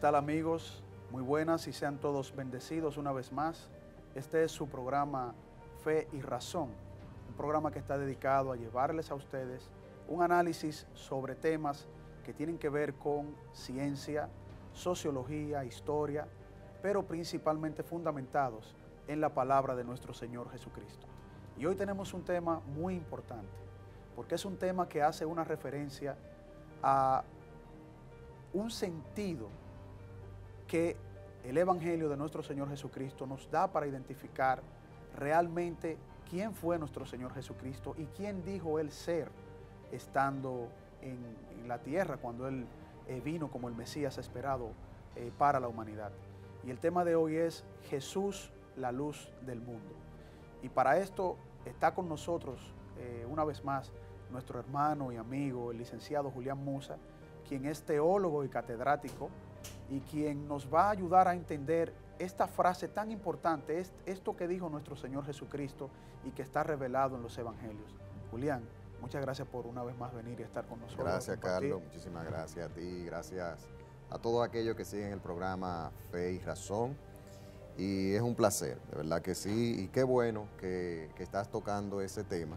tal amigos? Muy buenas y sean todos bendecidos una vez más. Este es su programa Fe y Razón, un programa que está dedicado a llevarles a ustedes un análisis sobre temas que tienen que ver con ciencia, sociología, historia, pero principalmente fundamentados en la palabra de nuestro Señor Jesucristo. Y hoy tenemos un tema muy importante, porque es un tema que hace una referencia a un sentido que el Evangelio de nuestro Señor Jesucristo nos da para identificar realmente quién fue nuestro Señor Jesucristo y quién dijo Él ser estando en la tierra cuando Él vino como el Mesías esperado para la humanidad. Y el tema de hoy es Jesús, la luz del mundo. Y para esto está con nosotros una vez más nuestro hermano y amigo, el licenciado Julián Musa, quien es teólogo y catedrático y quien nos va a ayudar a entender esta frase tan importante, esto que dijo nuestro Señor Jesucristo y que está revelado en los Evangelios. Julián, muchas gracias por una vez más venir y estar con nosotros. Gracias, Carlos, muchísimas gracias a ti, gracias a todos aquellos que siguen el programa Fe y Razón. Y es un placer, de verdad que sí, y qué bueno que estás tocando ese tema,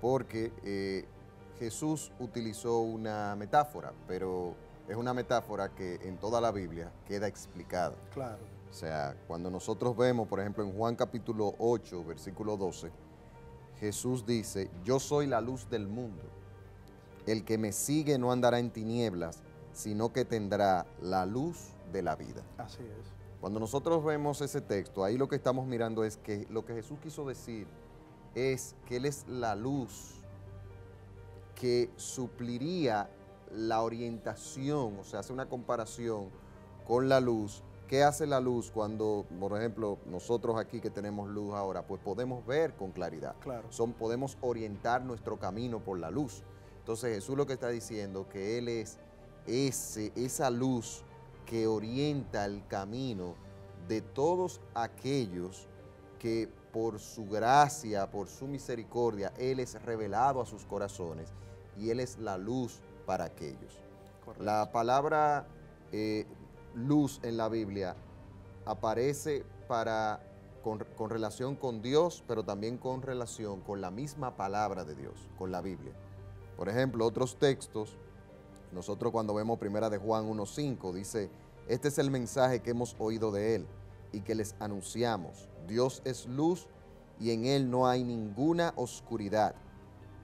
porque Jesús utilizó una metáfora, pero es una metáfora que en toda la Biblia queda explicada. Claro. O sea, cuando nosotros vemos, por ejemplo, en Juan capítulo 8, versículo 12, Jesús dice, yo soy la luz del mundo. El que me sigue no andará en tinieblas, sino que tendrá la luz de la vida. Así es. Cuando nosotros vemos ese texto, ahí lo que estamos mirando es que lo que Jesús quiso decir es que Él es la luz que supliría la orientación, o sea, hace una comparación con la luz. ¿Qué hace la luz cuando, por ejemplo, nosotros aquí que tenemos luz ahora, pues podemos ver con claridad? Claro. Podemos orientar nuestro camino por la luz. Entonces Jesús lo que está diciendo que Él es esa luz que orienta el camino de todos aquellos que por su gracia, por su misericordia, Él es revelado a sus corazones y Él es la luz para aquellos. Correcto. La palabra luz en la Biblia aparece con relación con Dios, pero también con relación con la misma palabra de Dios, con la Biblia. Por ejemplo, otros textos, nosotros cuando vemos primera de Juan 1:5, dice, este es el mensaje que hemos oído de Él y que les anunciamos. Dios es luz y en Él no hay ninguna oscuridad.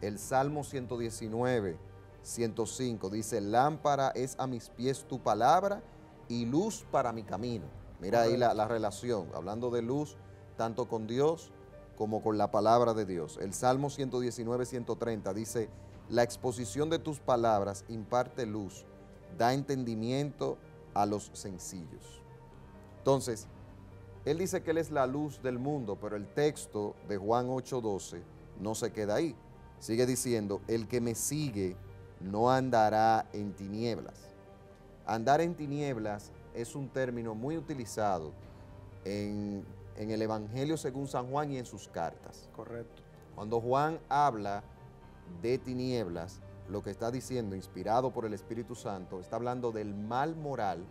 El Salmo 119, 105 dice, lámpara es a mis pies tu palabra y luz para mi camino. Mira ahí la relación, hablando de luz, tanto con Dios como con la palabra de Dios. El Salmo 119, 130 dice, la exposición de tus palabras imparte luz, da entendimiento a los sencillos. Entonces, Él dice que Él es la luz del mundo, pero el texto de Juan 8:12 no se queda ahí. Sigue diciendo, el que me sigue no andará en tinieblas. Andar en tinieblas es un término muy utilizado en el Evangelio según San Juan y en sus cartas. Correcto. Cuando Juan habla de tinieblas, lo que está diciendo, inspirado por el Espíritu Santo, está hablando del mal moral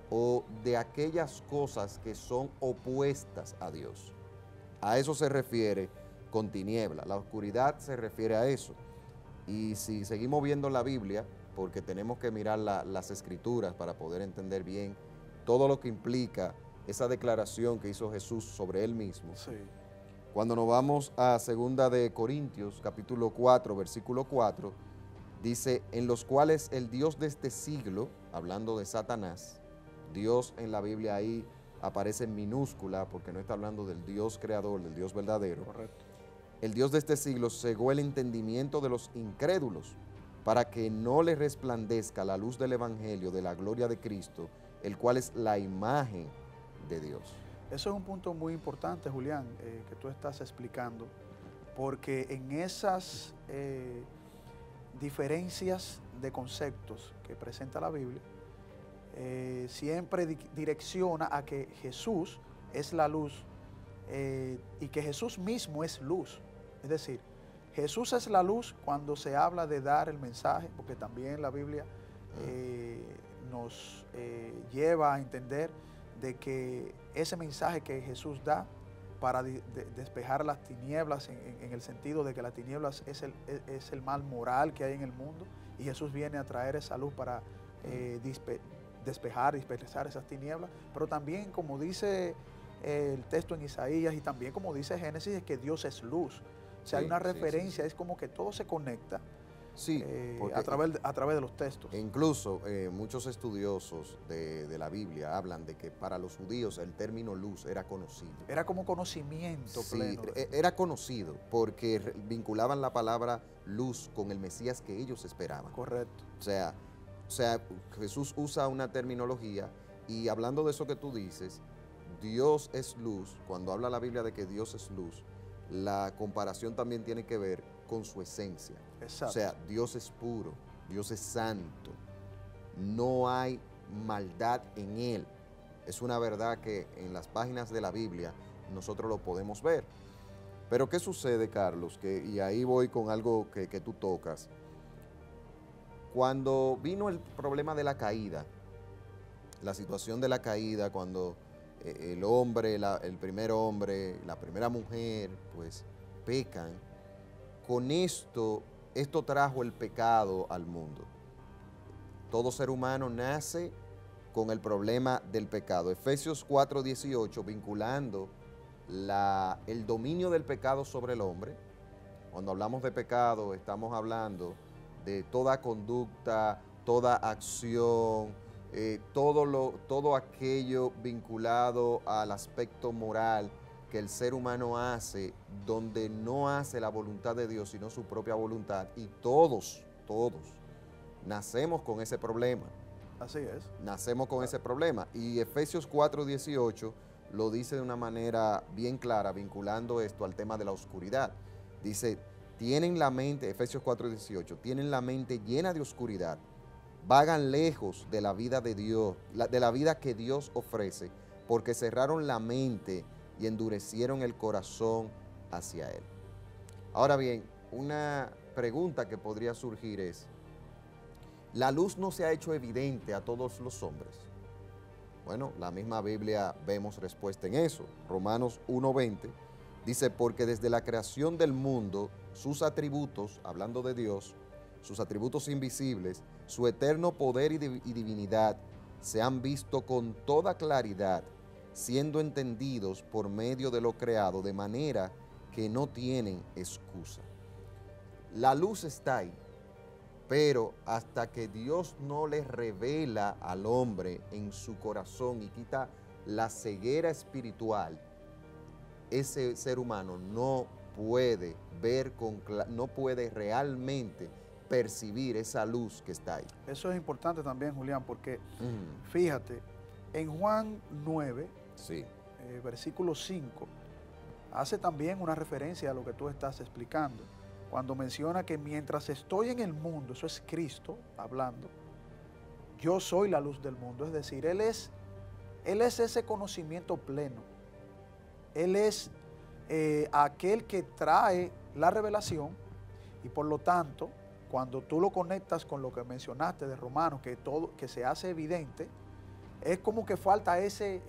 o de aquellas cosas que son opuestas a Dios. A eso se refiere con tiniebla. La oscuridad se refiere a eso. Y si seguimos viendo la Biblia, porque tenemos que mirar las Escrituras para poder entender bien todo lo que implica esa declaración que hizo Jesús sobre Él mismo. Sí. Cuando nos vamos a 2 de Corintios, capítulo 4, versículo 4, dice, en los cuales el Dios de este siglo, hablando de Satanás, Dios en la Biblia ahí aparece en minúscula porque no está hablando del Dios creador, del Dios verdadero. Correcto. El Dios de este siglo cegó el entendimiento de los incrédulos para que no les resplandezca la luz del Evangelio de la gloria de Cristo, el cual es la imagen de Dios. Eso es un punto muy importante, Julián, que tú estás explicando, porque en esas diferencias de conceptos que presenta la Biblia, siempre direcciona a que Jesús es la luz y que Jesús mismo es luz. Es decir, Jesús es la luz cuando se habla de dar el mensaje, porque también la Biblia nos lleva a entender de que ese mensaje que Jesús da para despejar las tinieblas, en el sentido de que las tinieblas es el mal moral que hay en el mundo, y Jesús viene a traer esa luz para despejar, dispersar esas tinieblas, pero también, como dice el texto en Isaías y también como dice Génesis, es que Dios es luz. O sea, hay una referencia, es como que todo se conecta. Sí, a través de los textos. Incluso muchos estudiosos de la Biblia hablan de que para los judíos el término luz era conocido. Era como conocimiento pleno. Sí, era conocido porque vinculaban la palabra luz con el Mesías que ellos esperaban. Correcto. O sea, Jesús usa una terminología, y hablando de eso que tú dices, Dios es luz. Cuando habla la Biblia de que Dios es luz, la comparación también tiene que ver con su esencia. Exacto. O sea, Dios es puro, Dios es santo, no hay maldad en Él. Es una verdad que en las páginas de la Biblia nosotros lo podemos ver. Pero ¿qué sucede, Carlos? Y ahí voy con algo que tú tocas. Cuando vino el problema de la caída, la situación de la caída, cuando el hombre, el primer hombre, la primera mujer, pues pecan, con esto trajo el pecado al mundo. Todo ser humano nace con el problema del pecado. Efesios 4:18, vinculando el dominio del pecado sobre el hombre. Cuando hablamos de pecado, estamos hablando de toda conducta, toda acción, todo aquello vinculado al aspecto moral que el ser humano hace, donde no hace la voluntad de Dios, sino su propia voluntad. Y todos nacemos con ese problema. Así es. Nacemos con ese problema. Y Efesios 4:18 lo dice de una manera bien clara, vinculando esto al tema de la oscuridad. Dice, tienen la mente, Efesios 4:18, tienen la mente llena de oscuridad, vagan lejos de la vida de Dios, de la vida que Dios ofrece, porque cerraron la mente y endurecieron el corazón hacia Él. Ahora bien, una pregunta que podría surgir es, ¿la luz no se ha hecho evidente a todos los hombres? Bueno, la misma Biblia vemos respuesta en eso. Romanos 1:20 dice, porque desde la creación del mundo, sus atributos, hablando de Dios, sus atributos invisibles, su eterno poder y divinidad, se han visto con toda claridad, siendo entendidos por medio de lo creado, de manera que no tienen excusa. La luz está ahí, pero hasta que Dios no le revela al hombre en su corazón y quita la ceguera espiritual, ese ser humano no puede ver, no puede realmente percibir esa luz que está ahí. Eso es importante también, Julián, porque fíjate, en Juan 9, sí, versículo 5, hace también una referencia a lo que tú estás explicando, cuando menciona que mientras estoy en el mundo, eso es Cristo hablando, yo soy la luz del mundo, es decir, Él es ese conocimiento pleno, Él es aquel que trae la revelación, y por lo tanto, cuando tú lo conectas con lo que mencionaste de Romanos, que se hace evidente, es como que falta ese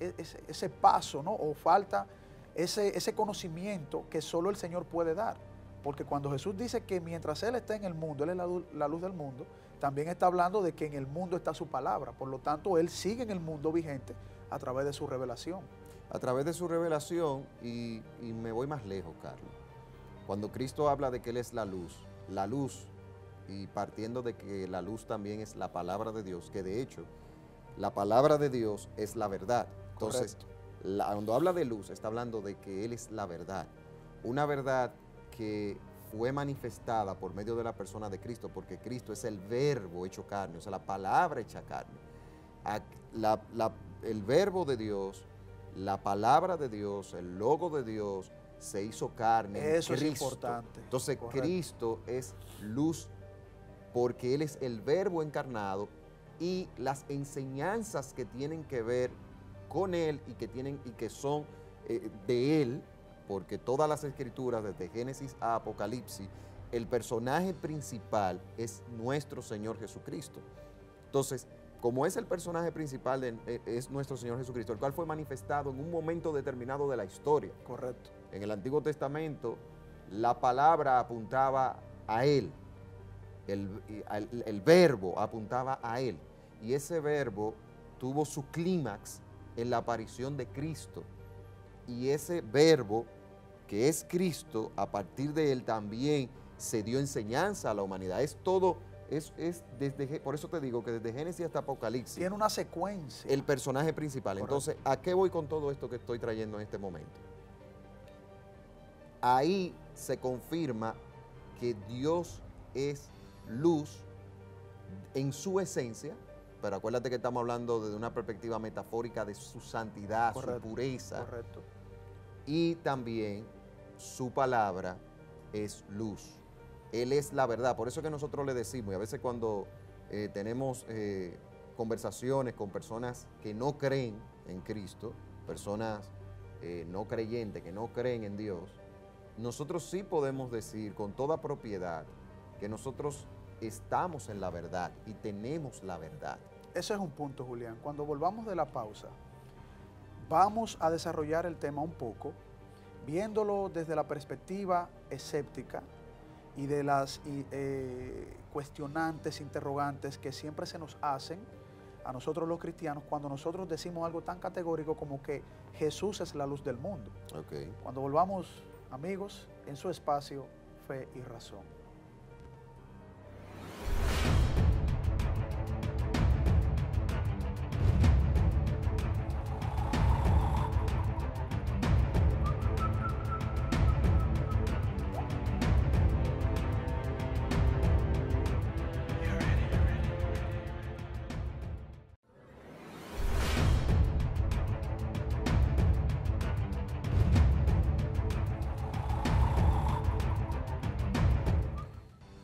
paso, ¿no? O falta ese conocimiento que solo el Señor puede dar. Porque cuando Jesús dice que mientras Él está en el mundo, Él es la luz del mundo, también está hablando de que en el mundo está su palabra. Por lo tanto, Él sigue en el mundo vigente a través de su revelación. A través de su revelación, y me voy más lejos, Carlos. Cuando Cristo habla de que Él es la luz, y partiendo de que la luz también es la palabra de Dios, que de hecho, la palabra de Dios es la verdad. Entonces, cuando habla de luz, está hablando de que Él es la verdad. Una verdad que fue manifestada por medio de la persona de Cristo, porque Cristo es el verbo hecho carne, o sea, la palabra hecha carne. El verbo de Dios, la palabra de Dios, el logo de Dios, se hizo carne. Eso es importante. Entonces, correcto, Cristo es luz porque Él es el verbo encarnado, y las enseñanzas que tienen que ver con Él y que son de Él, porque todas las escrituras, desde Génesis a Apocalipsis, el personaje principal es nuestro Señor Jesucristo. Entonces, como es el personaje principal, es nuestro Señor Jesucristo, el cual fue manifestado en un momento determinado de la historia. Correcto. En el Antiguo Testamento, la palabra apuntaba a Él, el verbo apuntaba a Él, y ese verbo tuvo su clímax en la aparición de Cristo, y ese verbo, que es Cristo, a partir de Él también se dio enseñanza a la humanidad. Es todo, por eso te digo que desde Génesis hasta Apocalipsis, Tiene una secuencia. el personaje principal. Correcto. Entonces, ¿a qué voy con todo esto que estoy trayendo en este momento? Ahí se confirma que Dios es luz en su esencia, pero acuérdate que estamos hablando desde una perspectiva metafórica de su santidad, Correcto. su pureza, Correcto. y también su palabra es luz. Él es la verdad. Por eso que nosotros le decimos, y a veces cuando tenemos conversaciones con personas que no creen en Cristo, personas no creyentes, que no creen en Dios, nosotros sí podemos decir con toda propiedad que nosotros estamos en la verdad y tenemos la verdad. Ese es un punto, Julián. Cuando volvamos de la pausa, vamos a desarrollar el tema un poco, viéndolo desde la perspectiva escéptica y de las cuestionantes, interrogantes que siempre se nos hacen a nosotros los cristianos cuando nosotros decimos algo tan categórico como que Jesús es la luz del mundo. Okay. Cuando volvamos, amigos, en su espacio, Fe y Razón.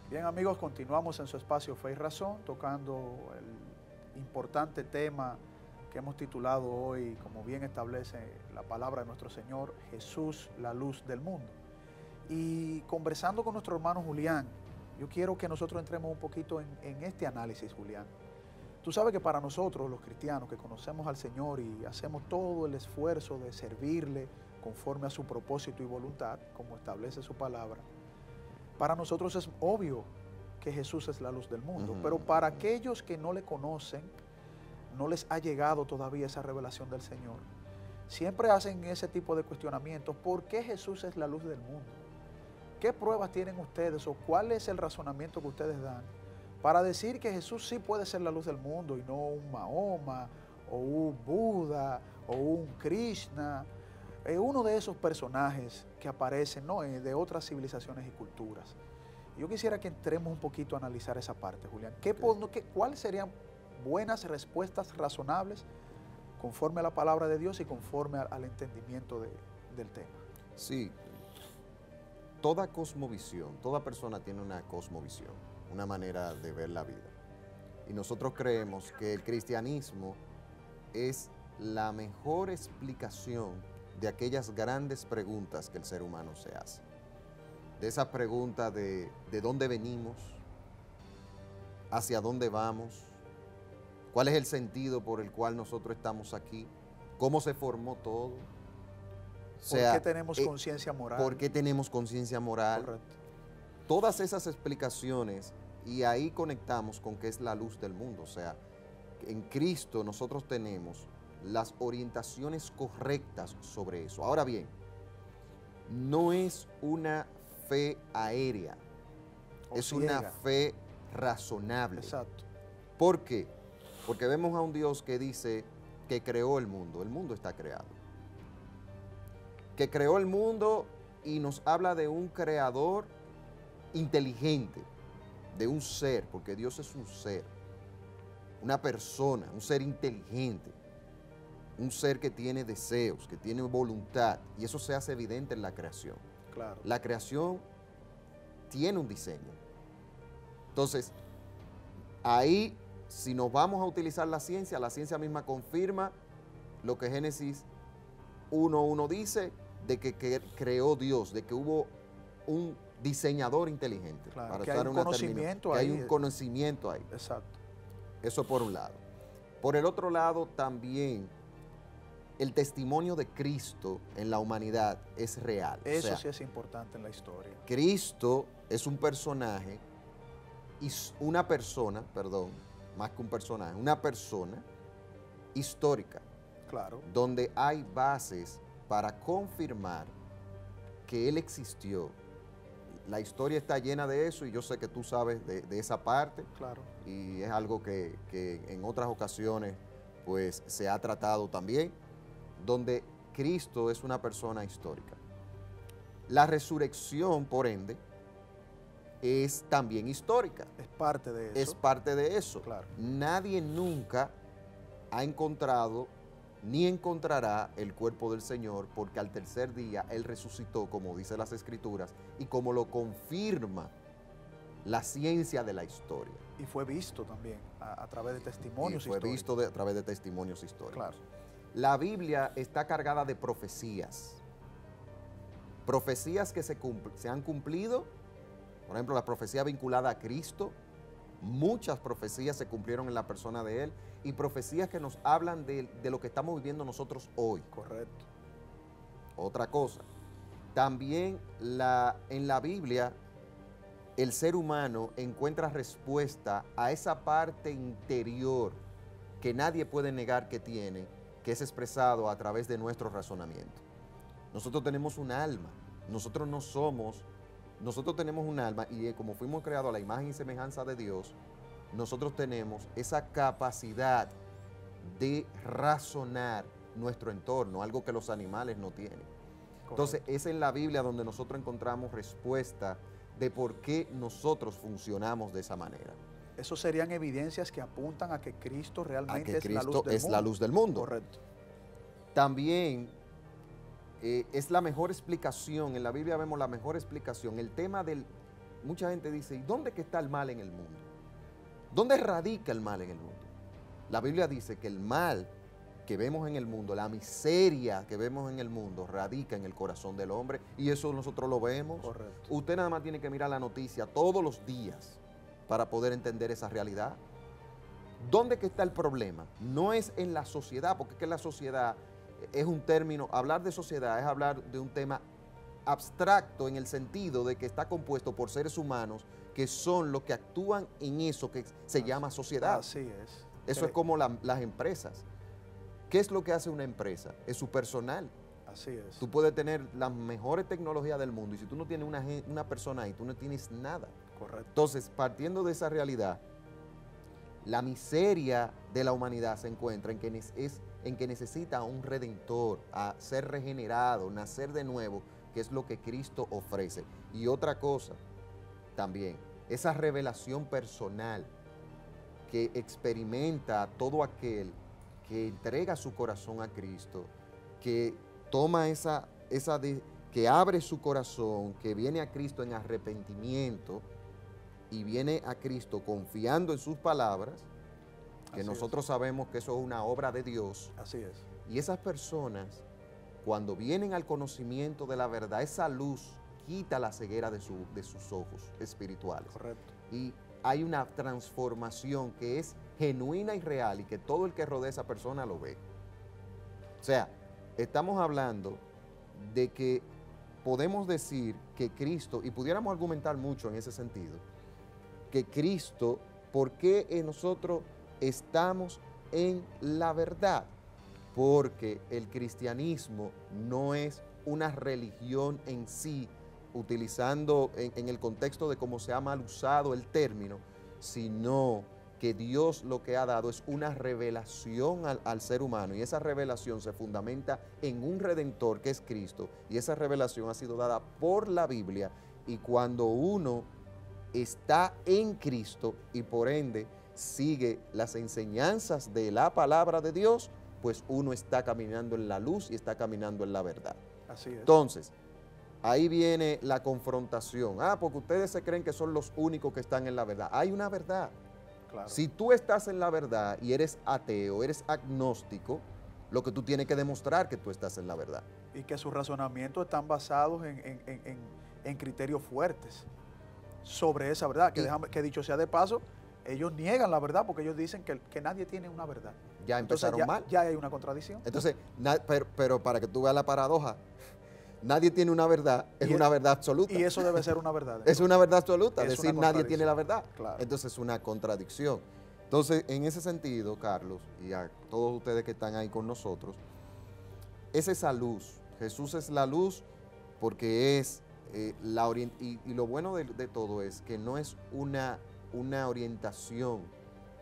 Bien, amigos, continuamos en su espacio Fe y Razón, tocando el importante tema que hemos titulado hoy, como bien establece la palabra de nuestro Señor, Jesús, la luz del mundo. Y conversando con nuestro hermano Julián, yo quiero que nosotros entremos un poquito en este análisis, Julián. Tú sabes que para nosotros, los cristianos, que conocemos al Señor y hacemos todo el esfuerzo de servirle conforme a su propósito y voluntad, como establece su palabra, para nosotros es obvio que Jesús es la luz del mundo, pero para aquellos que no le conocen, no les ha llegado todavía esa revelación del Señor, siempre hacen ese tipo de cuestionamientos. ¿Por qué Jesús es la luz del mundo? ¿Qué pruebas tienen ustedes o cuál es el razonamiento que ustedes dan para decir que Jesús sí puede ser la luz del mundo y no un Mahoma o un Buda o un Krishna? Uno de esos personajes que aparecen, ¿no?, de otras civilizaciones y culturas. Yo quisiera que entremos un poquito a analizar esa parte, Julián. ¿Cuáles serían buenas respuestas razonables conforme a la palabra de Dios y conforme al entendimiento del tema? Sí, toda cosmovisión, toda persona tiene una cosmovisión, una manera de ver la vida. Y nosotros creemos que el cristianismo es la mejor explicación de aquellas grandes preguntas que el ser humano se hace. De esa pregunta de dónde venimos, hacia dónde vamos, cuál es el sentido por el cual nosotros estamos aquí, cómo se formó todo. ¿Por qué tenemos conciencia moral? ¿Por qué tenemos conciencia moral? Correcto. Todas esas explicaciones, y ahí conectamos con qué es la luz del mundo. O sea, en Cristo nosotros tenemos las orientaciones correctas sobre eso. Ahora bien, no es una fe aérea, es una fe razonable. Exacto. ¿Por qué? Porque vemos a un Dios que dice que creó el mundo está creado. Que creó el mundo y nos habla de un creador inteligente, de un ser, porque Dios es un ser, una persona, un ser inteligente. Un ser que tiene deseos, que tiene voluntad, y eso se hace evidente en la creación. Claro. La creación tiene un diseño. Entonces, ahí, si nos vamos a utilizar la ciencia misma confirma lo que Génesis 1:1 dice, de que creó Dios, de que hubo un diseñador inteligente. Claro, Para que usar hay un una conocimiento que ahí. hay un conocimiento ahí. Exacto. Eso por un lado. Por el otro lado, también el testimonio de Cristo en la humanidad es real. Eso sí es importante en la historia. Cristo es un personaje, y una persona, perdón, más que un personaje, una persona histórica. Claro. Donde hay bases para confirmar que Él existió. La historia está llena de eso y yo sé que tú sabes de esa parte. Claro. Y es algo que en otras ocasiones pues se ha tratado también, donde Cristo es una persona histórica. La resurrección, por ende, es también histórica. Es parte de eso. Es parte de eso. Claro. Nadie nunca ha encontrado ni encontrará el cuerpo del Señor, porque al tercer día Él resucitó, como dice las Escrituras, y como lo confirma la ciencia de la historia. Y fue visto también a través de testimonios históricos. Fue visto a través de testimonios históricos. Claro. La Biblia está cargada de profecías. Profecías que se han cumplido. Por ejemplo, la profecía vinculada a Cristo. Muchas profecías se cumplieron en la persona de Él. Y profecías que nos hablan de lo que estamos viviendo nosotros hoy. Correcto. Otra cosa. También en la Biblia el ser humano encuentra respuesta a esa parte interior que nadie puede negar que tiene, que es expresado a través de nuestro razonamiento. Nosotros tenemos un alma, nosotros tenemos un alma y como fuimos creados a la imagen y semejanza de Dios, nosotros tenemos esa capacidad de razonar nuestro entorno, algo que los animales no tienen. Correcto. Entonces es en la Biblia donde nosotros encontramos respuesta de por qué nosotros funcionamos de esa manera. Eso serían evidencias que apuntan a que Cristo realmente es la luz del mundo. Correcto. También es la mejor explicación, en la Biblia vemos la mejor explicación, el tema mucha gente dice, ¿y dónde que está el mal en el mundo? ¿Dónde radica el mal en el mundo? La Biblia dice que el mal que vemos en el mundo, la miseria que vemos en el mundo, radica en el corazón del hombre y eso nosotros lo vemos. Correcto. Usted nada más tiene que mirar la noticia todos los días para poder entender esa realidad. ¿Dónde que está el problema? No es en la sociedad, porque es que la sociedad es un término, hablar de sociedad es hablar de un tema abstracto en el sentido de que está compuesto por seres humanos que son los que actúan en eso que se llama sociedad. Así es. Eso es como las empresas. ¿Qué es lo que hace una empresa? Es su personal. Así es. Tú puedes tener las mejores tecnologías del mundo y si tú no tienes una persona ahí, tú no tienes nada. Correcto. Entonces, partiendo de esa realidad, la miseria de la humanidad se encuentra en que necesita un redentor, a ser regenerado, nacer de nuevo, que es lo que Cristo ofrece. Y otra cosa también, esa revelación personal que experimenta todo aquel que entrega su corazón a Cristo, que toma que abre su corazón, que viene a Cristo en arrepentimiento y viene a Cristo confiando en sus palabras, que nosotros sabemos que eso es una obra de Dios. Así es. Y esas personas, cuando vienen al conocimiento de la verdad, esa luz quita la ceguera de sus ojos espirituales. Correcto. Y hay una transformación que es genuina y real y que todo el que rodea a esa persona lo ve. O sea, estamos hablando de que podemos decir que Cristo, y pudiéramos argumentar mucho en ese sentido, que Cristo, ¿por qué nosotros estamos en la verdad? Porque el cristianismo no es una religión en sí, utilizando en el contexto de cómo se ha mal usado el término, sino que Dios lo que ha dado es una revelación al ser humano y esa revelación se fundamenta en un Redentor que es Cristo y esa revelación ha sido dada por la Biblia y cuando uno está en Cristo y por ende sigue las enseñanzas de la palabra de Dios, pues uno está caminando en la luz y está caminando en la verdad. Así es. Entonces, ahí viene la confrontación. Porque ustedes se creen que son los únicos que están en la verdad. Hay una verdad. Claro. Si tú estás en la verdad y eres ateo, eres agnóstico, lo que tú tienes que demostrar que tú estás en la verdad. Y que sus razonamientos están basados en criterios fuertes sobre esa verdad. Que dicho sea de paso, ellos niegan la verdad porque ellos dicen que nadie tiene una verdad. Ya Entonces, empezaron mal. ya hay una contradicción. Entonces, pero para que tú veas la paradoja, nadie tiene una verdad, es Y una verdad absoluta. Y eso debe ser una verdad. Es una verdad absoluta, Es decir una nadie tiene la verdad. Claro. Entonces es una contradicción. Entonces, en ese sentido, Carlos, y a todos ustedes que están ahí con nosotros, es esa luz. Jesús es la luz porque es la orientación. Y lo bueno de todo es que no es una orientación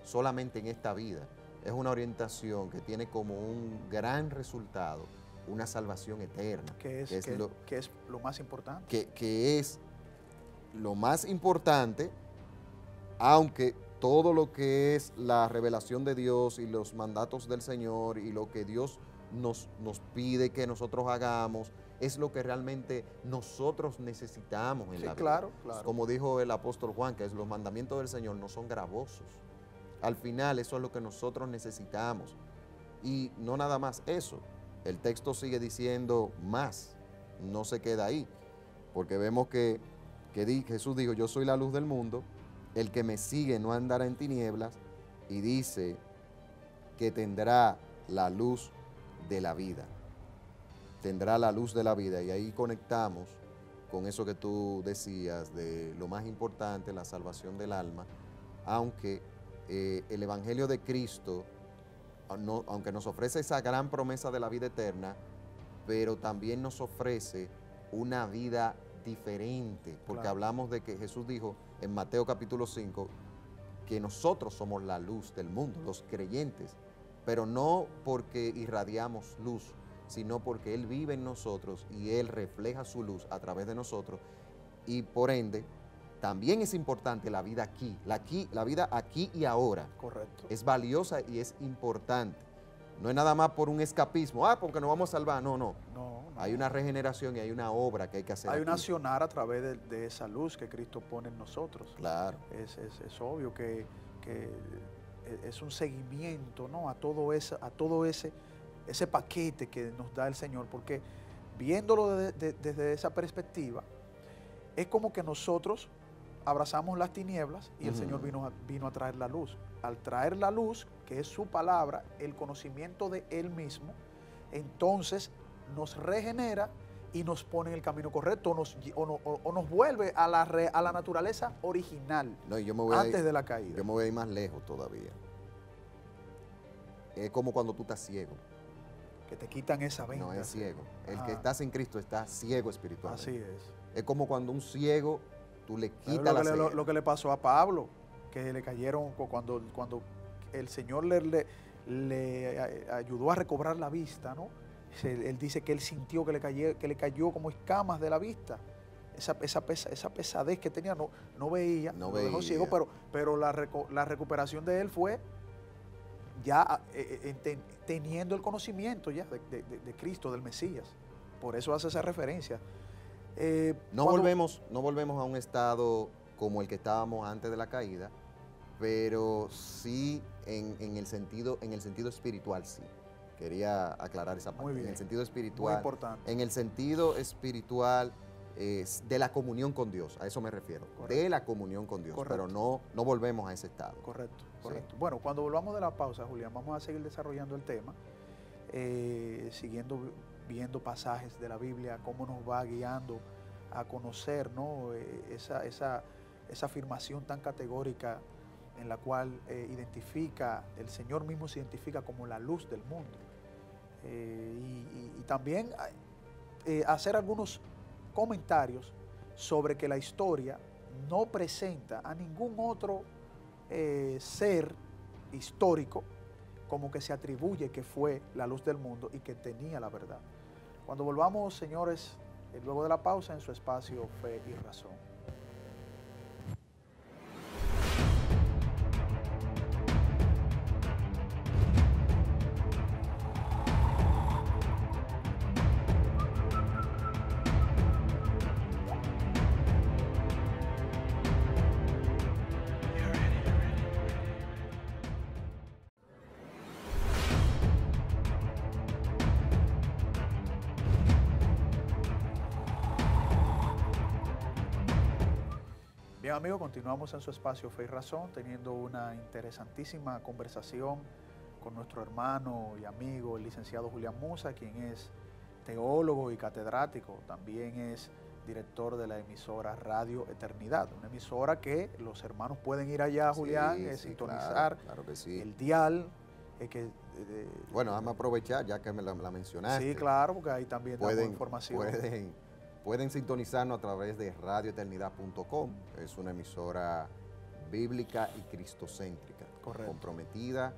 solamente en esta vida. Es una orientación que tiene como un gran resultado una salvación eterna. Que es lo más importante. Que es lo más importante, aunque todo lo que es la revelación de Dios y los mandatos del Señor y lo que Dios nos pide que nosotros hagamos, es lo que realmente nosotros necesitamos en la vida. Claro, claro. Como dijo el apóstol Juan, que los mandamientos del Señor no son gravosos. Al final eso es lo que nosotros necesitamos. Y no nada más eso. El texto sigue diciendo más, no se queda ahí, porque vemos que Jesús dijo, yo soy la luz del mundo, el que me sigue no andará en tinieblas, y dice que tendrá la luz de la vida. Tendrá la luz de la vida, y ahí conectamos con eso que tú decías de lo más importante, la salvación del alma, aunque el Evangelio de Cristo, aunque nos ofrece esa gran promesa de la vida eterna, pero también nos ofrece una vida diferente, porque claro, hablamos de que Jesús dijo en Mateo capítulo 5 que nosotros somos la luz del mundo, los creyentes, pero no porque irradiamos luz, sino porque Él vive en nosotros y Él refleja su luz a través de nosotros, y por ende también es importante la vida aquí, la vida aquí y ahora. Correcto. Es valiosa y es importante. No es nada más por un escapismo, porque nos vamos a salvar. No, no. No. Hay una regeneración y hay una obra que hay que hacer. Hay aquí. un accionar a través de esa luz que Cristo pone en nosotros. Claro. Es obvio que es un seguimiento, ¿no?, a todo ese paquete que nos da el Señor, porque viéndolo desde esa perspectiva, es como que nosotros abrazamos las tinieblas y el Señor vino a traer la luz. Al traer la luz, que es su palabra, el conocimiento de Él mismo, entonces nos regenera y nos pone en el camino correcto, o nos vuelve a la naturaleza original, no, antes de la caída. Yo me voy a ir más lejos todavía. Es como cuando tú estás ciego. Que te quitan esa venda. No es ciego. El que está sin Cristo está ciego espiritualmente. Así es. Es como cuando un ciego tú le quitas la ceguera. Lo que le pasó a Pablo, que le cayeron cuando el Señor le ayudó a recobrar la vista, ¿no? Él dice que él sintió que le cayó como escamas de la vista. Esa pesadez que tenía, no veía, lo dejó ciego, pero la recuperación de él fue ya teniendo el conocimiento ya de Cristo, del Mesías. Por eso hace esa referencia. No volvemos a un estado como el que estábamos antes de la caída, pero sí en el sentido espiritual, sí. Quería aclarar esa parte. Muy bien. En el sentido espiritual. Muy importante. En el sentido espiritual de la comunión con Dios, a eso me refiero. Correcto. De la comunión con Dios, Correcto. Pero no volvemos a ese estado. Correcto. Sí. Bueno, cuando volvamos de la pausa, Julián, vamos a seguir desarrollando el tema, viendo pasajes de la Biblia, cómo nos va guiando a conocer, ¿no?, esa afirmación tan categórica en la cual el Señor mismo se identifica como la luz del mundo. Y también hacer algunos comentarios sobre que la historia no presenta a ningún otro ser histórico como que se atribuye que fue la luz del mundo y que tenía la verdad. Cuando volvamos, señores, luego de la pausa, en su espacio Fe y Razón. Bien, amigos, continuamos en su espacio Fe y Razón, teniendo una interesantísima conversación con nuestro hermano y amigo, el licenciado Julián Musa, quien es teólogo y catedrático, también es director de la emisora Radio Eternidad, una emisora que los hermanos pueden ir allá, Julián, sintonizar claro que sí. el dial. Bueno, vamos a aprovechar ya que me la mencionaste. Sí, claro, porque ahí también damos información. Pueden sintonizarnos a través de radioeternidad.com. Es una emisora bíblica y cristocéntrica, correcto, comprometida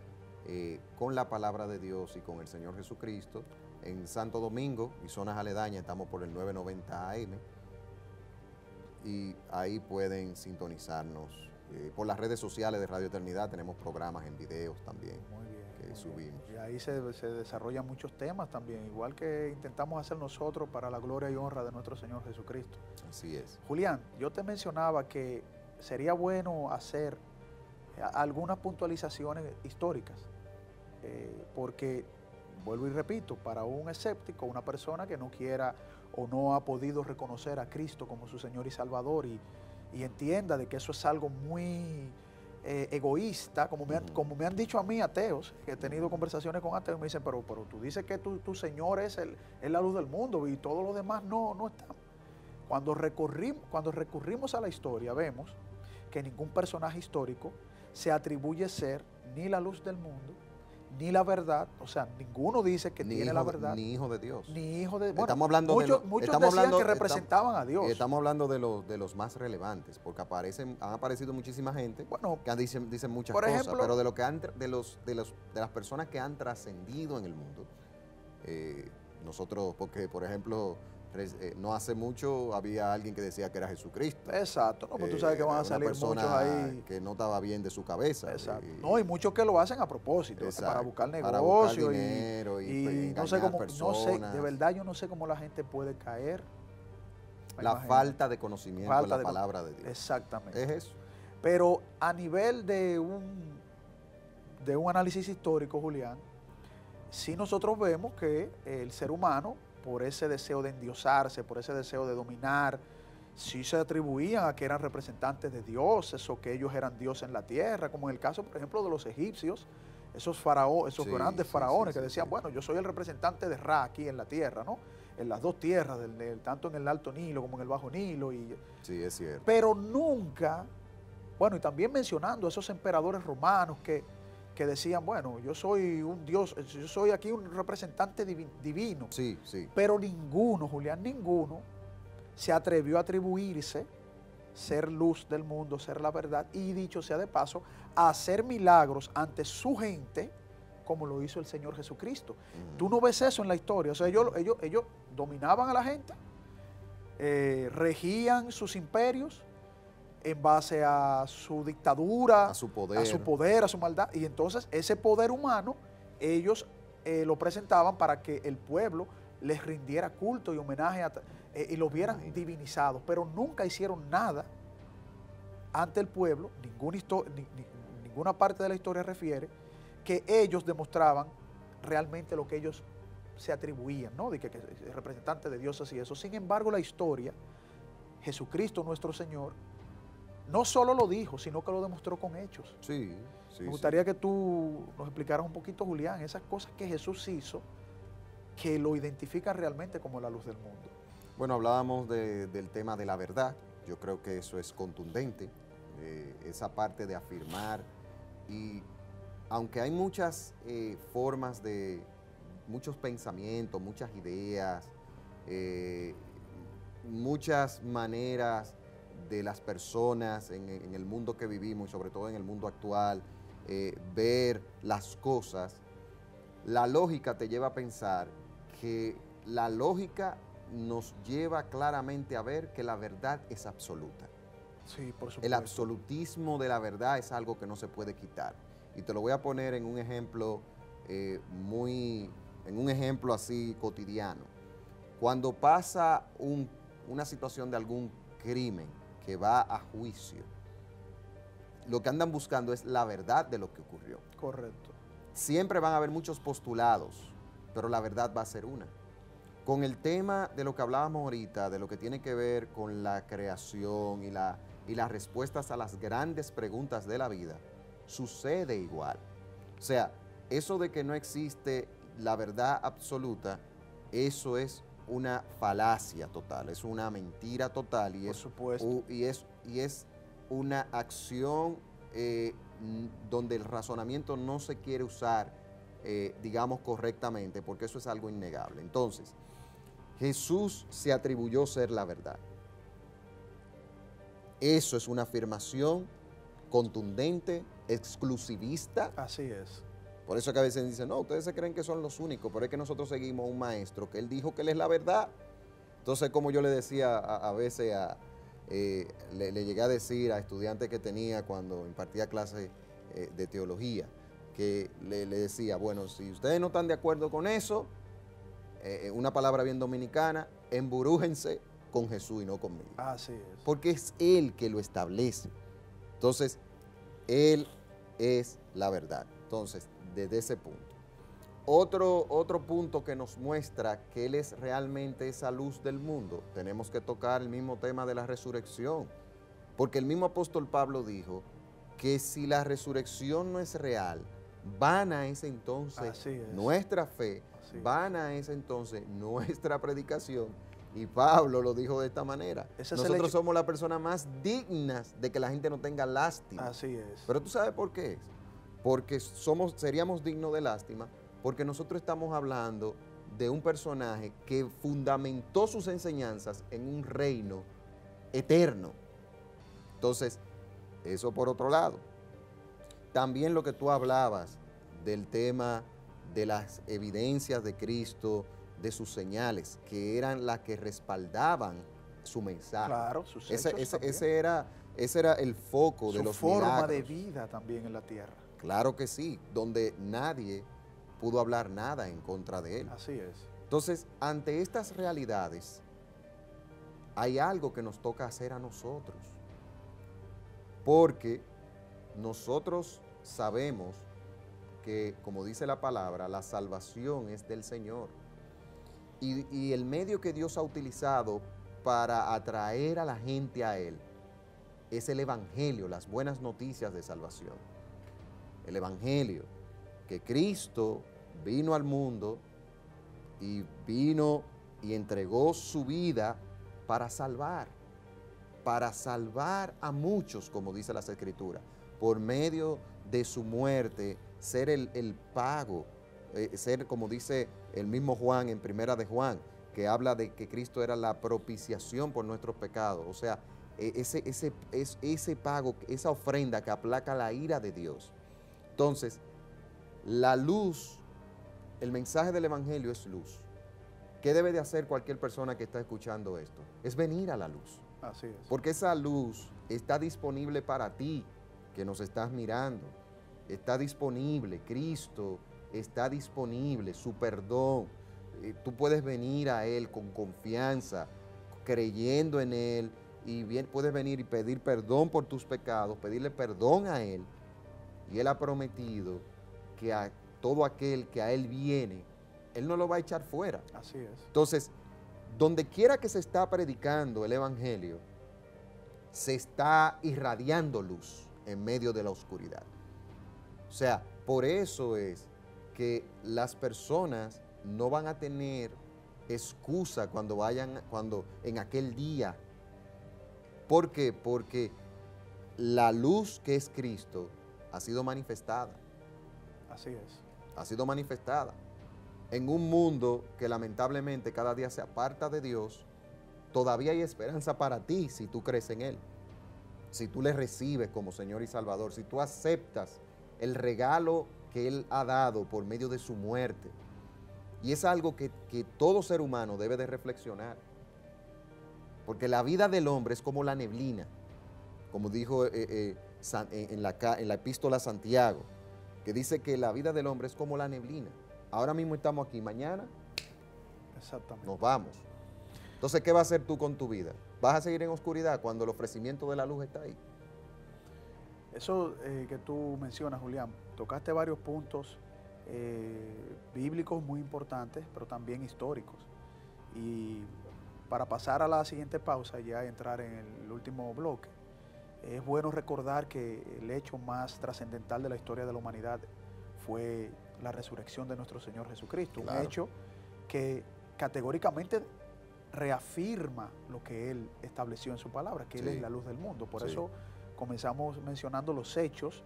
con la palabra de Dios y con el Señor Jesucristo. En Santo Domingo y zonas aledañas estamos por el 990 AM y ahí pueden sintonizarnos. Por las redes sociales de Radio Eternidad tenemos programas en videos también. Muy bien, que subimos. Bien. Y ahí se desarrollan muchos temas también, igual que intentamos hacer nosotros para la gloria y honra de nuestro Señor Jesucristo. Así es. Julián, yo te mencionaba que sería bueno hacer algunas puntualizaciones históricas, porque, vuelvo y repito, para un escéptico, una persona que no quiera o no ha podido reconocer a Cristo como su Señor y Salvador y entienda de que eso es algo muy egoísta, como me han dicho a mí ateos, que he tenido conversaciones con ateos, me dicen, pero tú dices que tu Señor es la luz del mundo y todo lo demás no está. Cuando recurrimos a la historia, vemos que ningún personaje histórico se atribuye ser ni la luz del mundo, ni la verdad, o sea, ninguno dice que tiene la verdad. Ni hijo de Dios. Ni hijo de... Bueno, estamos hablando muchos decían que representaban a Dios. Estamos hablando de los más relevantes, porque han aparecido muchísima gente que dicen muchas cosas, ejemplo, pero de las personas que han trascendido en el mundo, nosotros, porque por ejemplo, no hace mucho había alguien que decía que era Jesucristo. Exacto, no, pues tú sabes que van a salir muchos ahí que no estaba bien de su cabeza. Exacto. No, y muchos que lo hacen a propósito, para buscar negocio, para buscar dinero y no sé cómo, de verdad yo no sé cómo la gente puede caer. La falta de conocimiento de la palabra de Dios. Exactamente. Es eso. Pero a nivel de un análisis histórico, Julián, sí nosotros vemos que el ser humano, por ese deseo de endiosarse, por ese deseo de dominar, sí se atribuían a que eran representantes de dioses o que ellos eran dioses en la tierra, como en el caso, por ejemplo, de los egipcios, esos grandes faraones que decían, bueno, yo soy el representante de Ra aquí en la tierra, ¿no? En las dos tierras, tanto en el Alto Nilo como en el Bajo Nilo. Sí, es cierto. Pero nunca, bueno, y también mencionando a esos emperadores romanos que decían, bueno, yo soy un Dios, yo soy aquí un representante divino. Sí, sí. Pero ninguno, Julián, ninguno se atrevió a atribuirse ser luz del mundo, ser la verdad, y dicho sea de paso, a hacer milagros ante su gente, como lo hizo el Señor Jesucristo. Tú no ves eso en la historia. O sea, ellos dominaban a la gente, regían sus imperios en base a su dictadura, a su poder, a su maldad. Y entonces ese poder humano, ellos lo presentaban para que el pueblo les rindiera culto y homenaje y los vieran divinizados. Pero nunca hicieron nada ante el pueblo, ninguna parte de la historia refiere que ellos demostraban realmente lo que ellos se atribuían, ¿no? De que representantes de dioses y eso. Sin embargo, la historia, Jesucristo nuestro Señor, no solo lo dijo, sino que lo demostró con hechos. Sí, sí. Me gustaría que tú nos explicaras un poquito, Julián, esas cosas que Jesús hizo que lo identifican realmente como la luz del mundo. Bueno, hablábamos del tema de la verdad. Yo creo que eso es contundente, esa parte de afirmar. Y aunque hay muchas formas muchos pensamientos, muchas ideas, muchas maneras de las personas en el mundo que vivimos y sobre todo en el mundo actual, ver las cosas, la lógica te lleva a pensar que la lógica nos lleva claramente a ver que la verdad es absoluta. Sí, por supuesto. El absolutismo de la verdad es algo que no se puede quitar. Y te lo voy a poner en un ejemplo así cotidiano. Cuando pasa una situación de algún crimen que va a juicio, lo que andan buscando es la verdad de lo que ocurrió. Correcto. Siempre van a haber muchos postulados, pero la verdad va a ser una. Con el tema de lo que hablábamos ahorita, de lo que tiene que ver con la creación y y las respuestas a las grandes preguntas de la vida, sucede igual. O sea, eso de que no existe la verdad absoluta, eso es una falacia total, es una mentira total y, Por supuesto. y es una acción donde el razonamiento no se quiere usar, digamos, correctamente, porque eso es algo innegable. Entonces, Jesús se atribuyó ser la verdad. Eso es una afirmación contundente, exclusivista. Así es. Por eso que a veces dicen, no, ustedes se creen que son los únicos, pero es que nosotros seguimos a un maestro que él dijo que él es la verdad. Entonces, como yo le decía a veces, le llegué a decir a estudiantes que tenía cuando impartía clases de teología, que le decía, bueno, si ustedes no están de acuerdo con eso, una palabra bien dominicana, emburújense con Jesús y no conmigo. Así es. Porque es Él que lo establece. Entonces, Él es la verdad. Entonces, desde ese punto. Otro punto que nos muestra que Él es realmente esa luz del mundo, tenemos que tocar el mismo tema de la resurrección. Porque el mismo apóstol Pablo dijo que si la resurrección no es real, vana es entonces nuestra fe, vana es entonces nuestra predicación. Y Pablo lo dijo de esta manera. Nosotros somos las personas más dignas de que la gente no tenga lástima. Así es. Pero tú sabes por qué es. Porque seríamos dignos de lástima, porque nosotros estamos hablando de un personaje que fundamentó sus enseñanzas en un reino eterno. Entonces, eso por otro lado. También lo que tú hablabas del tema de las evidencias de Cristo, de sus señales, que eran las que respaldaban su mensaje. Claro, sus hechos ese era el foco de los milagros. Su forma de vida también en la tierra. Claro que sí, donde nadie pudo hablar nada en contra de él. Así es. Entonces, ante estas realidades, hay algo que nos toca hacer a nosotros. Porque nosotros sabemos que, como dice la palabra, la salvación es del Señor. Y el medio que Dios ha utilizado para atraer a la gente a Él es el Evangelio, las buenas noticias de salvación. El Evangelio, que Cristo vino al mundo y vino y entregó su vida para salvar a muchos, como dice las Escrituras, por medio de su muerte, ser el pago, ser, como dice el mismo Juan en Primera de Juan, que habla de que Cristo era la propiciación por nuestros pecados, o sea, ese pago, esa ofrenda que aplaca la ira de Dios. Entonces, la luz, el mensaje del Evangelio es luz. ¿Qué debe de hacer cualquier persona que está escuchando esto? Es venir a la luz. Así es. Porque esa luz está disponible para ti, que nos estás mirando. Está disponible, Cristo está disponible, su perdón. Tú puedes venir a Él con confianza, creyendo en Él, y bien puedes venir y pedir perdón por tus pecados, pedirle perdón a Él. Y Él ha prometido que a todo aquel que a Él viene, Él no lo va a echar fuera. Así es. Entonces, donde quiera que se está predicando el Evangelio, se está irradiando luz en medio de la oscuridad. O sea, por eso es que las personas no van a tener excusa cuando en aquel día. ¿Por qué? Porque la luz que es Cristo ha sido manifestada. Así es. Ha sido manifestada. En un mundo que lamentablemente cada día se aparta de Dios, todavía hay esperanza para ti si tú crees en Él. Si tú le recibes como Señor y Salvador, si tú aceptas el regalo que Él ha dado por medio de su muerte. Y es algo que todo ser humano debe de reflexionar. Porque la vida del hombre es como la neblina, como dijo en la epístola a Santiago, que dice que la vida del hombre es como la neblina. Ahora mismo estamos aquí, mañana nos vamos. Entonces, ¿qué vas a hacer tú con tu vida? ¿Vas a seguir en oscuridad cuando el ofrecimiento de la luz está ahí? Eso que tú mencionas, Julián, tocaste varios puntos bíblicos muy importantes, pero también históricos. Y para pasar a la siguiente pausa, ya entrar en el último bloque, Es bueno recordar que el hecho más trascendental de la historia de la humanidad fue la resurrección de nuestro Señor Jesucristo, Claro. un hecho que categóricamente reafirma lo que Él estableció en su palabra, que Él Sí. es la luz del mundo. Por Sí. eso comenzamos mencionando los hechos,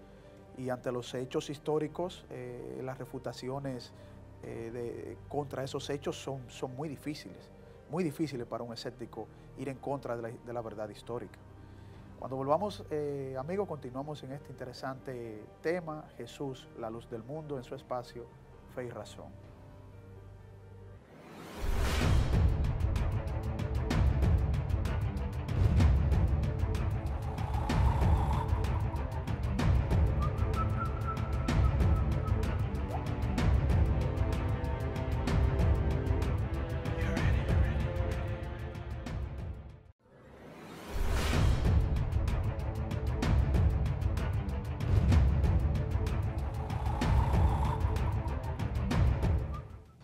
y ante los hechos históricos, las refutaciones contra esos hechos son muy difíciles para un escéptico ir en contra de la verdad histórica. Cuando volvamos, amigos, continuamos en este interesante tema, Jesús, la luz del mundo, en su espacio Fe y Razón.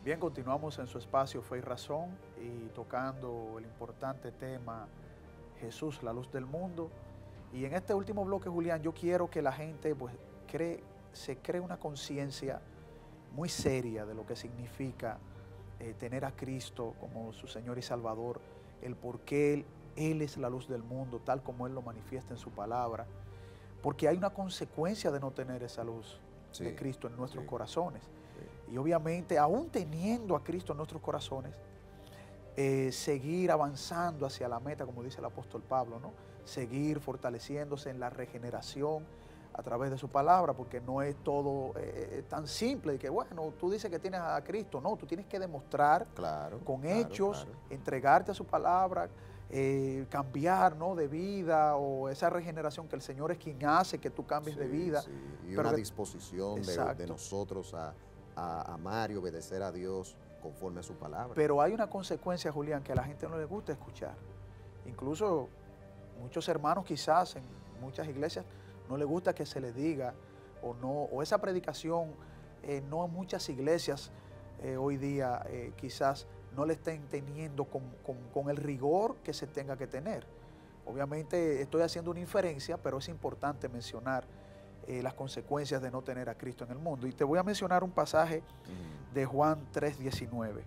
Bien, continuamos en su espacio Fe y Razón y tocando el importante tema Jesús, la luz del mundo. Y en este último bloque, Julián, yo quiero que la gente pues, se cree una conciencia muy seria de lo que significa tener a Cristo como su Señor y Salvador, el por qué Él es la luz del mundo, tal como Él lo manifiesta en su palabra, porque hay una consecuencia de no tener esa luz de Cristo en nuestros corazones. Y obviamente, aún teniendo a Cristo en nuestros corazones, seguir avanzando hacia la meta, como dice el apóstol Pablo, ¿no? Seguir fortaleciéndose en la regeneración a través de su palabra, porque no es todo tan simple de que, bueno, tú dices que tienes a Cristo. No, tú tienes que demostrar con hechos, entregarte a su palabra, cambiar, ¿no?, de vida, o esa regeneración que el Señor es quien hace que tú cambies de vida. Sí. Y una disposición de nosotros a amar y obedecer a Dios conforme a su palabra. Pero hay una consecuencia, Julián, que a la gente no le gusta escuchar. Incluso muchos hermanos, quizás en muchas iglesias, no les gusta que se les diga, o esa predicación, no en muchas iglesias hoy día quizás no le estén teniendo con el rigor que se tenga que tener. Obviamente estoy haciendo una inferencia, pero es importante mencionar las consecuencias de no tener a Cristo en el mundo. Y te voy a mencionar un pasaje de Juan 3:19.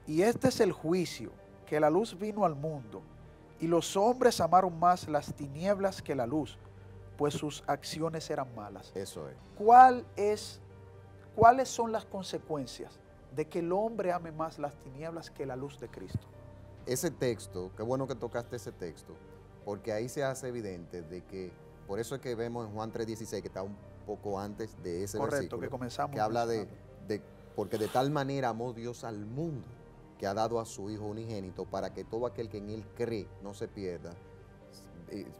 Y este es el juicio, que la luz vino al mundo, y los hombres amaron más las tinieblas que la luz, pues sus acciones eran malas. Eso es. ¿Cuáles son las consecuencias de que el hombre ame más las tinieblas que la luz de Cristo? Ese texto, qué bueno que tocaste ese texto, porque ahí se hace evidente de que, por eso es que vemos en Juan 3:16, que está un poco antes de ese versículo, que comenzamos, que habla porque de tal manera amó Dios al mundo, que ha dado a su Hijo unigénito, para que todo aquel que en Él cree no se pierda,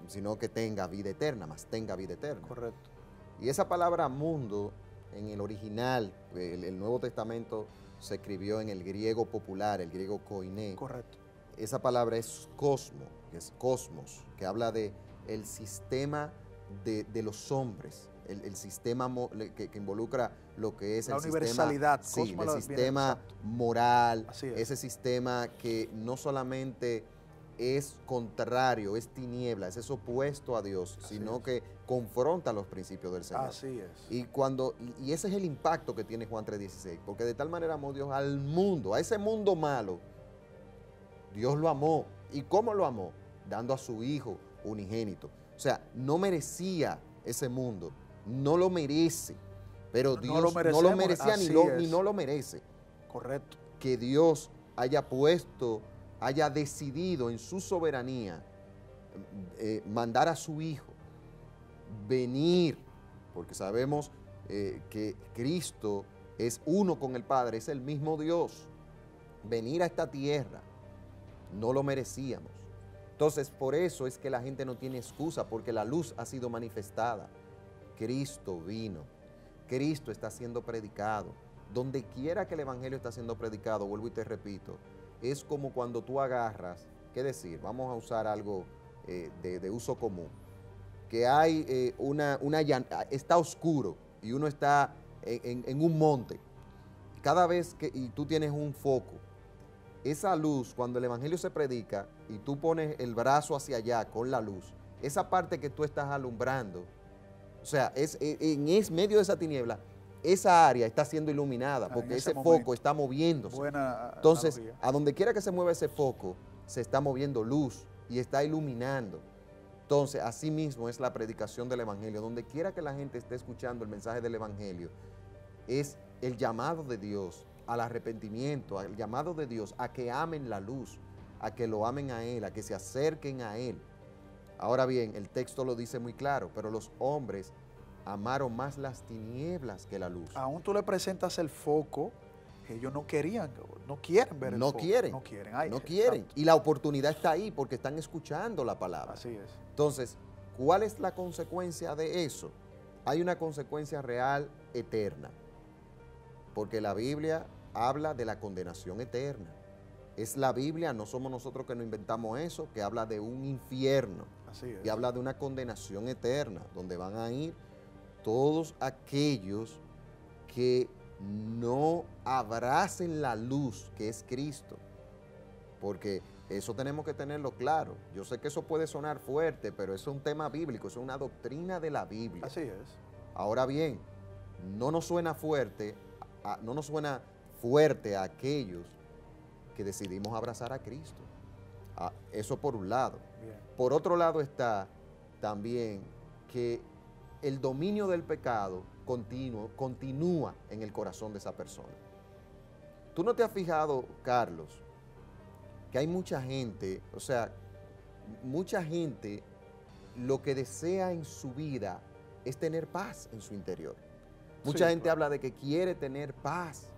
sino que tenga vida eterna, más tenga vida eterna. Correcto. Y esa palabra mundo, en el original, el Nuevo Testamento se escribió en el griego popular, el griego koiné. Correcto. Esa palabra es cosmos, que habla de el sistema de los hombres, el sistema que involucra lo que es la el universalidad, sistema, el sistema moral, ese sistema que no solamente es contrario, es tiniebla, es opuesto a Dios, sino que confronta los principios del Señor. Así es. Y ese es el impacto que tiene Juan 3:16, porque de tal manera amó Dios al mundo, a ese mundo malo. Dios lo amó. ¿Y cómo lo amó? Dando a su Hijo unigénito. O sea, no merecía ese mundo, no lo merece, pero Dios no lo merecía ni no lo merece. Correcto. Que Dios haya decidido en su soberanía mandar a su Hijo venir, porque sabemos que Cristo es uno con el Padre, es el mismo Dios, venir a esta tierra. No lo merecíamos. Entonces, por eso es que la gente no tiene excusa, porque la luz ha sido manifestada. Cristo vino. Cristo está siendo predicado. Donde quiera que el Evangelio está siendo predicado, vuelvo y te repito, es como cuando tú agarras, ¿qué decir? Vamos a usar algo de uso común. Que hay está oscuro y uno está en un monte. Cada vez y tú tienes un foco, esa luz, cuando el Evangelio se predica y tú pones el brazo hacia allá con la luz, esa parte que tú estás alumbrando, o sea, en medio de esa tiniebla, esa área está siendo iluminada porque ese foco está moviéndose. Buena Entonces, analogía. a donde quiera que se mueva ese foco, se está moviendo luz y está iluminando. Entonces, así mismo es la predicación del Evangelio. Donde quiera que la gente esté escuchando el mensaje del Evangelio, es el llamado de Dios al arrepentimiento, el llamado de Dios a que amen la luz, a que lo amen a Él, a que se acerquen a Él. Ahora bien, el texto lo dice muy claro, pero los hombres amaron más las tinieblas que la luz. Aún tú le presentas el foco, ellos no querían, no quieren ver el foco. No quieren. No quieren. Y la oportunidad está ahí porque están escuchando la palabra. Así es. Entonces, ¿cuál es la consecuencia de eso? Hay una consecuencia real eterna. Porque la Biblia habla de la condenación eterna. Es la Biblia, no somos nosotros que nos inventamos eso, que habla de un infierno. Así es. Y habla de una condenación eterna, donde van a ir todos aquellos que no abracen la luz que es Cristo. Porque eso tenemos que tenerlo claro. Yo sé que eso puede sonar fuerte, pero eso es un tema bíblico, eso es una doctrina de la Biblia. Así es. Ahora bien, no nos suena fuerte a aquellos que decidimos abrazar a Cristo. Eso por un lado. Bien. Por otro lado está también que el dominio del pecado continúa en el corazón de esa persona. ¿Tú no te has fijado, Carlos, que hay mucha gente, o sea, mucha gente lo que desea en su vida es tener paz en su interior? Mucha gente claro. habla de que quiere tener paz,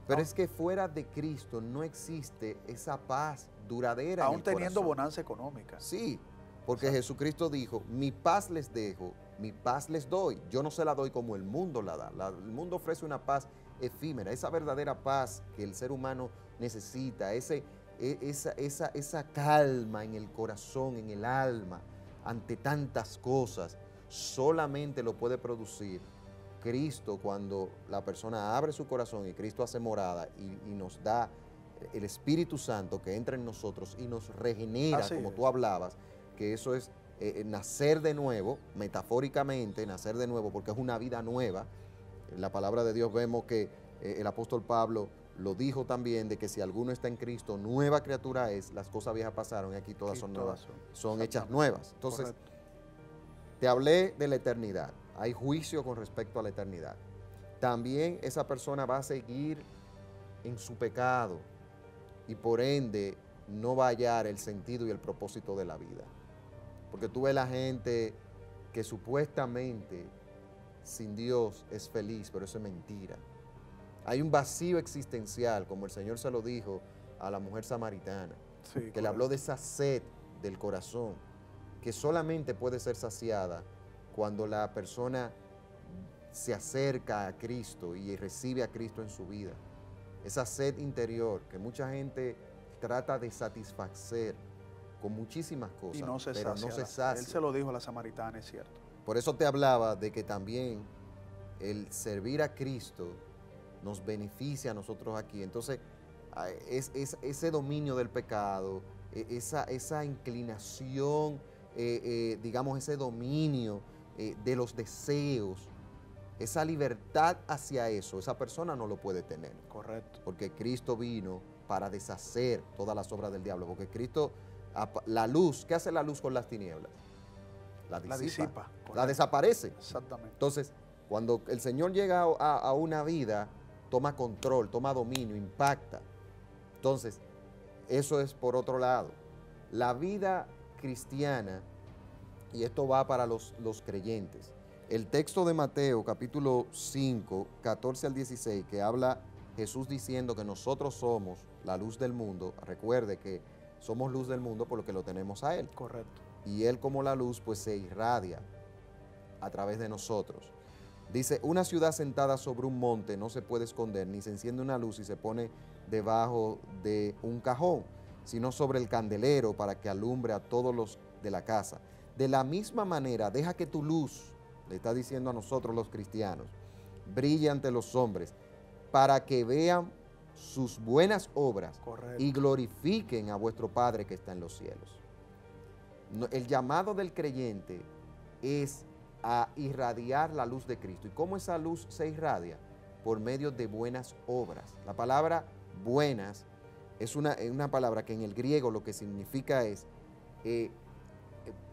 pero es que fuera de Cristo no existe esa paz duradera. Aún teniendo bonanza económica. Sí, porque Jesucristo dijo, mi paz les dejo, mi paz les doy. Yo no se la doy como el mundo la da. El mundo ofrece una paz efímera, esa verdadera paz que el ser humano necesita, esa calma en el corazón, en el alma, ante tantas cosas, solamente lo puede producir Cristo cuando la persona abre su corazón y Cristo hace morada y nos da el Espíritu Santo que entra en nosotros y nos regenera, como tú hablabas, que eso es nacer de nuevo, metafóricamente, nacer de nuevo, porque es una vida nueva. En la palabra de Dios vemos que el apóstol Pablo lo dijo también, de que si alguno está en Cristo, nueva criatura es, las cosas viejas pasaron y aquí todas son nuevas, son hechas nuevas. Entonces, correcto. Te hablé de la eternidad, hay juicio con respecto a la eternidad. También esa persona va a seguir en su pecado y por ende no va a hallar el sentido y el propósito de la vida. Porque tú ves la gente que supuestamente sin Dios es feliz, pero eso es mentira. Hay un vacío existencial, como el Señor se lo dijo a la mujer samaritana, que le habló de esa sed del corazón, que solamente puede ser saciada cuando la persona se acerca a Cristo y recibe a Cristo en su vida. Esa sed interior que mucha gente trata de satisfacer con muchísimas cosas, y no se pero sacia. No se sacia. Él se lo dijo a la samaritana, es cierto. Por eso te hablaba de que también el servir a Cristo nos beneficia a nosotros aquí. Entonces, es ese dominio del pecado, esa inclinación, digamos, ese dominio de los deseos, esa libertad hacia eso, esa persona no lo puede tener. Correcto. Porque Cristo vino para deshacer todas las obras del diablo. Porque Cristo, la luz, ¿qué hace la luz con las tinieblas? La disipa. La desaparece. Exactamente. Entonces, cuando el Señor llega a una vida, toma control, toma dominio, impacta. Entonces, eso es por otro lado. La vida cristiana, y esto va para los creyentes, el texto de Mateo, capítulo 5, 14 al 16, que habla Jesús diciendo que nosotros somos la luz del mundo. Recuerde que somos luz del mundo por lo que lo tenemos a Él. Correcto. Y Él como la luz, pues se irradia a través de nosotros. Dice, una ciudad sentada sobre un monte no se puede esconder, ni se enciende una luz y se pone debajo de un cajón, sino sobre el candelero para que alumbre a todos los de la casa. De la misma manera, deja que tu luz, le está diciendo a nosotros los cristianos, brille ante los hombres, para que vean sus buenas obras. Correcto. Y glorifiquen a vuestro Padre que está en los cielos. El llamado del creyente es a irradiar la luz de Cristo. ¿Y cómo esa luz se irradia? Por medio de buenas obras. La palabra buenas es una palabra que en el griego lo que significa es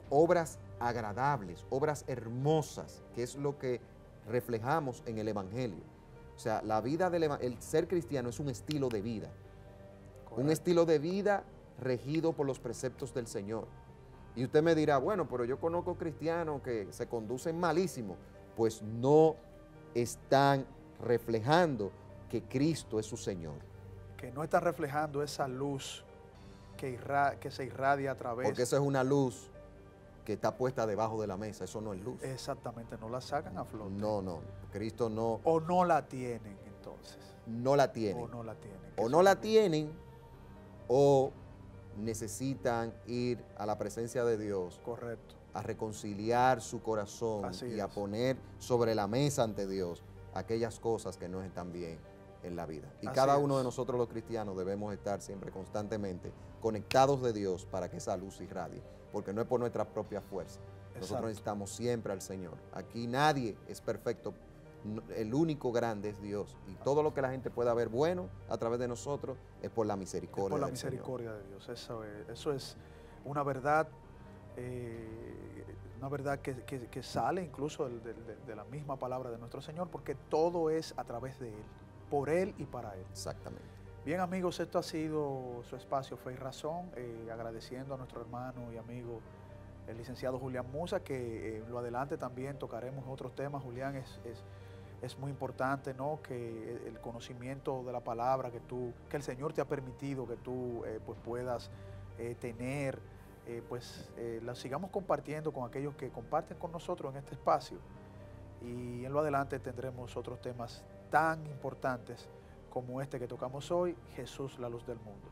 obras agradables, obras hermosas, que es lo que reflejamos en el Evangelio. O sea, la vida el ser cristiano es un estilo de vida. Correcto. Un estilo de vida regido por los preceptos del Señor. Y usted me dirá, bueno, pero yo conozco cristianos que se conducen malísimo. Pues no están reflejando que Cristo es su Señor. Que no están reflejando esa luz que se irradia a través. Porque eso es una luz que está puesta debajo de la mesa, eso no es luz. Exactamente, no la sacan a flote. No, no, Cristo no. O no la tienen entonces. No la tienen. O no la tienen. O no la tienen o necesitan ir a la presencia de Dios. Correcto. A reconciliar su corazón y a poner sobre la mesa ante Dios aquellas cosas que no están bien en la vida. Y cada uno de nosotros los cristianos debemos estar siempre constantemente conectados de Dios para que esa luz irradie, porque no es por nuestra propia fuerza. Nosotros necesitamos siempre al Señor. Aquí nadie es perfecto, el único grande es Dios. Y todo lo que la gente pueda ver bueno a través de nosotros es por la misericordia del Señor. Por la misericordia de Dios. Eso es una verdad, que sale incluso de la misma palabra de nuestro Señor, porque todo es a través de Él, por Él y para Él. Exactamente. Bien, amigos, esto ha sido su espacio Fe y Razón, agradeciendo a nuestro hermano y amigo, el licenciado Julián Musa, que en lo adelante también tocaremos otros temas. Julián, es muy importante, ¿no?, que el conocimiento de la palabra que el Señor te ha permitido que tú pues puedas tener, la sigamos compartiendo con aquellos que comparten con nosotros en este espacio. Y en lo adelante tendremos otros temas tan importantes como este que tocamos hoy, Jesús, la luz del mundo.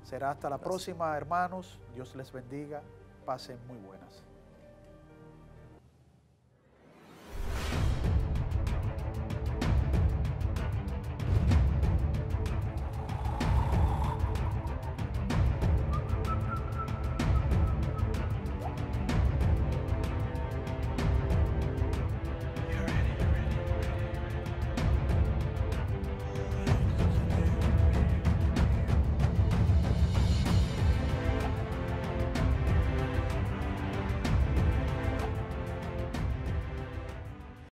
Será hasta la próxima, hermanos. Dios les bendiga. Pasen muy buenas.